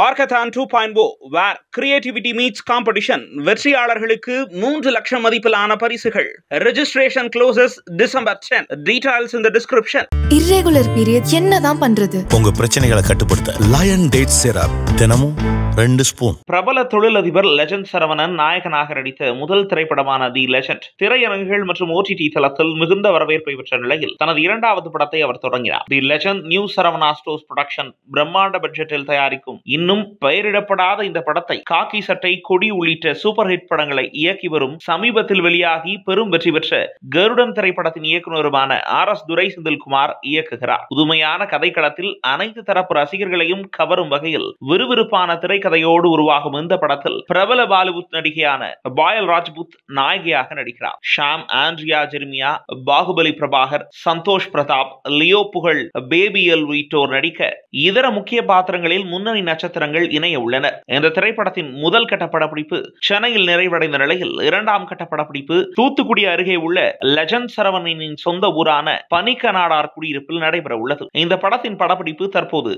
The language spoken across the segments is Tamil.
ஆர்கதான் 2.0 where creativity meets competition வெற்றியாளர்களுக்கு 3 லட்சம் மதிப்பிலான பரிசுகள். Registration closes December 10. Details in the description. Irregular periods என்னதான் பண்றது? உங்க பிரச்சனைகளை கட்டுப்படுத்த லயன் டேட் சிரப் தினமும் 2 ஸ்பூன். பிரபல தொழிலதிபர் லெஜண்ட் சரவணன் நாயகனாக நடித்த முதல் திரைப்படமான தி லெஜண்ட் திரையரங்குகள் மற்றும் ஓடிடி தளத்தில் மிகுந்த வரவேற்பை பெற்ற நிலையில் தனது இரண்டாவது படத்தை அவர் தொடங்கினார். தி legend new Saravana stores production பிரம்மாண்ட பட்ஜெட்டில் தயாரிக்கும் இன்னும் பெயரிடப்படாத இந்த படத்தை காக்கி சட்டை, கொடி உள்ளிட்ட சூப்பர் ஹிட் படங்களை இயக்கி வரும் சமீபத்தில் வெளியாகி பெரும் வெற்றி பெற்ற கருடன் திரைப்படத்தின் இயக்குநருமான RS துரை செந்தில்குமார் இயக்குகிறார். புதுமையான கதைக்களத்தில் அனைத்து தரப்பு ரசிகர்களையும் கவரும் வகையில் விறுவிறுப்பான திரைக்கதையோடு உருவாகும் இந்த படத்தில் பிரபல பாலிவுட் நடிகையான பாயல் ராஜ்புத் நாயகியாக நடிக்கிறார். Shaam, Andrea Jeremiah, Baahubali Prabhakar, Santhosh Prathap, Leo Pugazh, baby L உள்ளிட்டோர் நடிக்க இதர முக்கிய பாத்திரங்களில் முன்னணி நட்சத்திரங்கள் இணைய உள்ளனர். இந்த திரைப்படத்தின் முதல் கட்ட படப்பிடிப்பு சென்னையில் நிறைவடைந்த நிலையில் இரண்டாம் கட்ட படப்பிடிப்பு தூத்துக்குடி அருகே உள்ள லெஜண்ட் சரவணனின் சொந்த ஊரான பனிக்கநாடார் குடியிருப்பில் நடைபெற உள்ளது. இந்த படத்தின் படப்பிடிப்பு தற்போது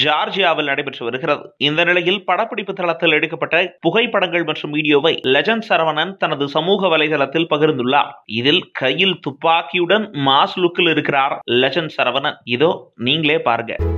ஜார்ஜியாவில் நடைபெற்று வருகிறது. இந்த நிலையில் படப்பிடிப்பு தளத்தில் எடுக்கப்பட்ட புகைப்படங்கள் மற்றும் வீடியோவை லெஜண்ட் சரவணன் தனது சமூக வலைதளத்தில் பகிர்ந்துள்ளார். இதில் கையில் துப்பாக்கியுடன் மாஸ் லுக்கில் இருக்கிறார் லெஜண்ட் சரவணன். இதோ நீங்களே பாருங்க.